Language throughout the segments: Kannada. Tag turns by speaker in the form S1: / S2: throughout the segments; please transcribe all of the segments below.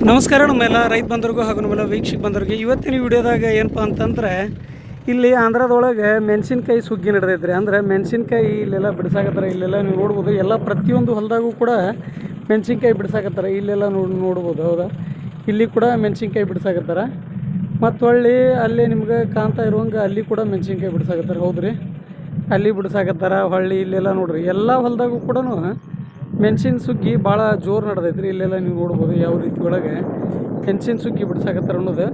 S1: ನಮಸ್ಕಾರ ನಮ್ಮೆಲ್ಲ ರೈತ ಬಂದವ್ರಿಗೂ ಹಾಗೂ ನಮ್ಮೆಲ್ಲ ವೀಕ್ಷಕ ಬಂದವ್ರಿಗೆ ಇವತ್ತಿನ ವಿಡಿಯೋದಾಗ ಏನಪ್ಪ ಅಂತಂದ್ರೆ ಇಲ್ಲಿ ಆಂಧ್ರದೊಳಗೆ ಮೆಣಸಿನ್ಕಾಯಿ ಸುಗ್ಗಿ ನಡೆದೈತ್ರಿ. ಅಂದರೆ ಮೆಣಸಿನ್ಕಾಯಿ ಇಲ್ಲೆಲ್ಲ ಬಿಡಿಸಾಕತ್ತಾರೆ. ಇಲ್ಲೆಲ್ಲ ನೀವು ನೋಡ್ಬೋದು, ಎಲ್ಲ ಪ್ರತಿಯೊಂದು ಹೊಲದಾಗೂ ಕೂಡ ಮೆಣಸಿನ್ಕಾಯಿ ಬಿಡಿಸಾಕತ್ತಾರೆ. ಇಲ್ಲೆಲ್ಲ ನೋಡ್ಬೋದು, ಹೌದಾ? ಇಲ್ಲಿ ಕೂಡ ಮೆಣಸಿನ್ಕಾಯಿ ಬಿಡಿಸಾಕತ್ತಾರೆ. ಮತ್ತು ಹೊಳ್ಳಿ ಅಲ್ಲಿ ನಿಮ್ಗೆ ಕಾಣ್ತಾ ಇರುವಂಗೆ ಅಲ್ಲಿ ಕೂಡ ಮೆಣಸಿನ್ಕಾಯಿ ಬಿಡಿಸಾಕತ್ತಾರೆ, ಹೌದ್ರಿ? ಅಲ್ಲಿ ಬಿಡಿಸಾಕತ್ತಾರೆ. ಹೊಳ್ಳಿ ಇಲ್ಲೆಲ್ಲ ನೋಡ್ರಿ, ಎಲ್ಲ ಹೊಲದಾಗೂ ಕೂಡ ಮೆಣಸಿನ ಸುಗ್ಗಿ ಭಾಳ ಜೋರು ನಡೆದೈತ್ರಿ. ಇಲ್ಲೆಲ್ಲ ನೀವು ನೋಡ್ಬೋದು ಯಾವ ರೀತಿ ಒಳಗೆ ಮೆಣಸಿನ ಸುಗ್ಗಿ ಬಿಡ್ಸಾಕತ್ತಾರೆ ಅನ್ನೋದು.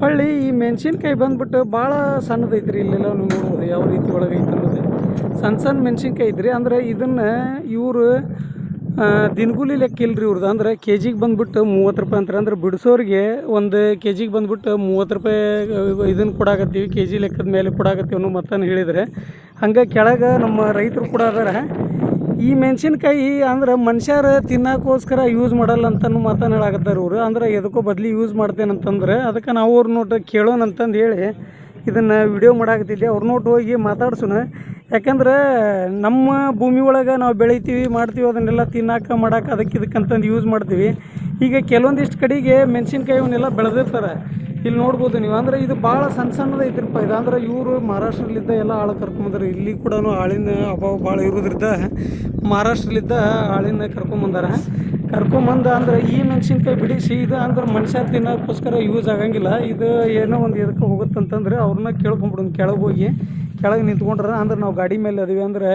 S1: ಹೊಳ್ಳಿ ಈ ಮೆಣಸಿನ್ಕಾಯಿ ಬಂದ್ಬಿಟ್ಟು ಭಾಳ ಸಣ್ಣದೈತ್ರಿ. ಇಲ್ಲೆಲ್ಲ ನೀವು ನೋಡ್ಬೋದು ಯಾವ ರೀತಿ ಒಳಗೆ ಐತೆ ಅನ್ನೋದು. ಸಣ್ಣ ಮೆಣಸಿನ್ಕಾಯಿ ಐತ್ರಿ. ಅಂದರೆ ಇದನ್ನು ಇವರು ದಿನಗೂಲಿ ಲೆಕ್ಕ ಇಲ್ರಿ ಇವ್ರದ್ದು. ಅಂದರೆ ಕೆ ಜಿಗೆ ಬಂದ್ಬಿಟ್ಟು 30 ರೂಪಾಯಿ ಅಂತಾರೆ. ಅಂದ್ರೆ ಬಿಡಿಸೋರಿಗೆ ಒಂದು ಕೆ ಜಿಗೆ ಬಂದ್ಬಿಟ್ಟು 30 ರೂಪಾಯಿ ಇದನ್ನು ಕೊಡಾಕತ್ತೀವಿ, ಕೆ ಜಿ ಲೆಕ್ಕದ ಮೇಲೆ ಕೊಡಾಕತ್ತೀವಿ ಅನ್ನೋ ಮತ್ತನ್ನು ಹೇಳಿದರೆ, ಹಂಗೆ ಕೆಳಗೆ ನಮ್ಮ ರೈತರು ಕೂಡ ಅದಾರ. ಈ ಮೆಣಸಿನ್ಕಾಯಿ ಅಂದ್ರೆ ಮನುಷ್ಯರು ತಿನ್ನೋಕ್ಕೋಸ್ಕರ ಯೂಸ್ ಮಾಡಲ್ಲ ಅಂತನೂ ಮಾತನ್ನು ಹೇಳಾಕತ್ತಾರೆ ಇವರು. ಅಂದ್ರೆ ಎದಕ್ಕೋ ಬದಲಿ ಯೂಸ್ ಮಾಡ್ತೇನಂತಂದ್ರೆ ಅದಕ್ಕೆ ನಾವು ಅವ್ರ ನೋಟ ಕೇಳೋಣ ಅಂತಂದು ಹೇಳಿ ಇದನ್ನು ವಿಡಿಯೋ ಮಾಡಾಕತ್ತಿದ್ದೆ. ಅವ್ರ ನೋಟ್ ಹೋಗಿ ಮಾತಾಡ್ಸೋಣ. ಯಾಕಂದ್ರೆ ನಮ್ಮ ಭೂಮಿ ಒಳಗೆ ನಾವು ಬೆಳಿತೀವಿ ಮಾಡ್ತೀವಿ, ಅದನ್ನೆಲ್ಲ ತಿನ್ನೋಕೆ ಮಾಡೋಕೆ ಅದಕ್ಕೆ ಇದಕ್ಕಂತಂದು ಯೂಸ್ ಮಾಡ್ತೀವಿ. ಈಗ ಕೆಲವೊಂದಿಷ್ಟು ಕಡೆಗೆ ಮೆಣಸಿನ್ಕಾಯಿ ಇವನ್ನೆಲ್ಲ ಬೆಳೆದಿರ್ತಾರೆ. ಇಲ್ಲಿ ನೋಡ್ಬೋದು ನೀವು. ಅಂದರೆ ಇದು ಭಾಳ ಸಣ್ಣದು ಐತ್ರಿಪ್ಪ ಇದು. ಅಂದ್ರೆ ಇವರು ಮಹಾರಾಷ್ಟ್ರಲಿದ್ದ ಎಲ್ಲ ಆಳು ಕರ್ಕೊಂಬಂದಾರೆ. ಇಲ್ಲಿ ಕೂಡ ಆಳಿನ ಅಭಾವ ಭಾಳ ಇರೋದ್ರಿಂದ ಮಹಾರಾಷ್ಟ್ರಲಿದ್ದ ಆಳಿನ ಕರ್ಕೊಂಬಂದು ಅಂದ್ರೆ ಈ ಮೆಣಸಿನ್ಕಾಯಿ ಬಿಡಿಸಿ ಇದು ಅಂದ್ರೆ ಮನುಷ್ಯ ತಿನ್ನೋಕ್ಕೋಸ್ಕರ ಯೂಸ್ ಆಗಂಗಿಲ್ಲ. ಇದು ಏನೋ ಒಂದು ಇದಕ್ಕೆ ಹೋಗುತ್ತಂತಂದ್ರೆ ಅವ್ರನ್ನ ಕೇಳ್ಕೊಂಬಿಡೋದು. ಕೆಳಗೆ ನಿಂತ್ಕೊಂಡ್ರೆ ಅಂದ್ರೆ ನಾವು ಗಾಡಿ ಮೇಲೆ ಅದೀವಿ. ಅಂದರೆ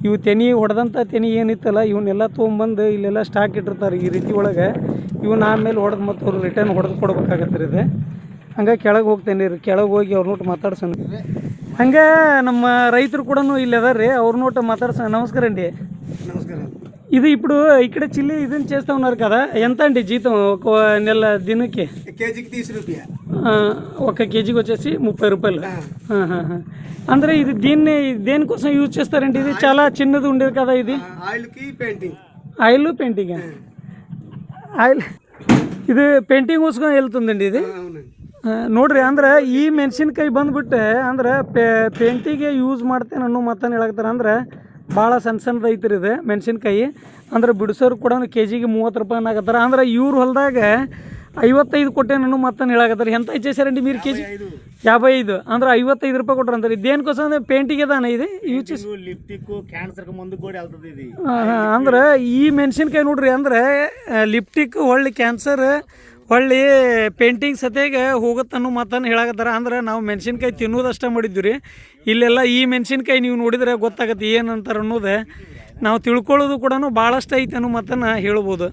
S1: ಇವು ತೆನಿ ಹೊಡೆದಂಥ ತೆನಿ ಏನಿತ್ತಲ್ಲ ಇವನ್ನೆಲ್ಲ ತೊಗೊಂಬಂದು ಇಲ್ಲೆಲ್ಲ ಸ್ಟಾಕ್ ಇಟ್ಟಿರ್ತಾರೆ ಈ ರೀತಿ ಒಳಗೆ. ಇವನ್ನ ಆಮೇಲೆ ಹೊಡೆದು ಮತ್ತು ಅವ್ರು ರಿಟರ್ನ್ ಹೊಡೆದು ಕೊಡ್ಬೇಕಾಗತ್ತೆ ರೀ ಇದು. ಹಂಗೆ ಕೆಳಗೆ ಹೋಗ್ತೇನೆ ರೀ. ಕೆಳಗೆ ಹೋಗಿ ಅವ್ರ ನೋಟ್ ಮಾತಾಡ್ಸೋಣ. ಹಂಗೆ ನಮ್ಮ ರೈತರು ಕೂಡ ಇಲ್ಲಿ ಅದಾರ ರೀ. ಅವ್ರ ನೋಟ ಮಾತಾಡ್ಸೋಣ. నమస్కారం అండి.
S2: నమస్కారం.
S1: ఇది ఇప్పుడు ఇక్కడ చిల్లి ఇదని చేస్తూ ఉన్నారు కదా, ఎంత అండి జీతం ఒక నెల దినకి?
S2: కేజీకి 30 రూపాయ.
S1: ఒక కేజీకి వచ్చేసి 30 రూపాయలు. ಅಂದರೆ ఇది దీన్ని దేనికోసం యూజ్ చేస్తారండి? ఇది చాలా చిన్నది ఉండేది కదా ఇది.
S2: ఆయిల్కి పెయింటింగ్.
S1: Oil painting. ఆయిల్ ಇದು ಪೇಂಟಿಂಗ್ಗೋಸ್ಕರ వెళ్తుందండి ఇది. ನೋಡ್ರಿ, ಅಂದ್ರೆ ಈ ಮೆಣಸಿನ್ಕಾಯಿ ಬಂದ್ಬಿಟ್ಟು ಅಂದ್ರೆ ಪೇಂಟಿಗೆ ಯೂಸ್ ಮಾಡ್ತೇನೆ ಅನ್ನೋ ಮಾತನ್ನು ಹೇಳಾಕತ್ತಾರೆ. ಅಂದ್ರೆ ಭಾಳ ಸಣ್ಣದು ಐತ್ರಿ ಇದು ಮೆಣಸಿನ್ಕಾಯಿ. ಅಂದ್ರೆ ಬಿಡಿಸೋರು ಕೂಡ ಕೆ ಜಿಗೆ 30 ರೂಪಾಯಿ ಆಗತ್ತಾರೆ. ಅಂದ್ರೆ ಇವ್ರ ಹೊಲದಾಗ 55 ಕೊಟ್ಟೇನು ಅನ್ನೋ ಮಾತನ್ನು ಹೇಳಾಕತ್ತಾರೆ. ಎಂತ ಇచ్చేసారండి మీరు కేజీ? 55. ಅಂದ್ರೆ 55 ರೂಪಾಯಿ ಕೊಟ್ಟರು ಅಂತಾರೆ. దేనికోసం ಅಂದ್ರೆ ಪೇಂಟಿಗೆ దాన ఇది యూజ్ చేసి
S2: లిప్టిక్ క్యాన్సర్ కు ముందు కూడా వెళ్తది ఇది.
S1: ಅಂದ್ರೆ ಈ ಮೆಣಸಿನ್ಕಾಯಿ ನೋಡ್ರಿ, ಅಂದ್ರೆ ಲಿಪ್ಟಿಕ್ ಹೊಳ್ಳಿ ಕ್ಯಾನ್ಸರ್ ಹೊಳ್ಳಿ ಪೇಂಟಿಂಗ್ ಸತೆಗೆ ಹೋಗುತ್ತನ್ನೋ ಮಾತನ್ನು ಹೇಳಾಕತ್ತಾರೆ. ಅಂದ್ರೆ ನಾವು ಮೆಣಸಿನ್ಕಾಯಿ ತಿನ್ನೋದಷ್ಟೇ ಮಾಡಿದ್ವಿ ರೀ. ಇಲ್ಲೆಲ್ಲ ಈ ಮೆಣಸಿನ್ಕಾಯಿ ನೀವು ನೋಡಿದರೆ ಗೊತ್ತಾಗತ್ತೆ ಏನಂತಾರೆ ಅನ್ನೋದು. ನಾವು ತಿಳ್ಕೊಳ್ಳೋದು ಕೂಡ ಭಾಳಷ್ಟು ಐತೆ ಅನ್ನೋ ಮಾತನ್ನು ಹೇಳ್ಬೋದು.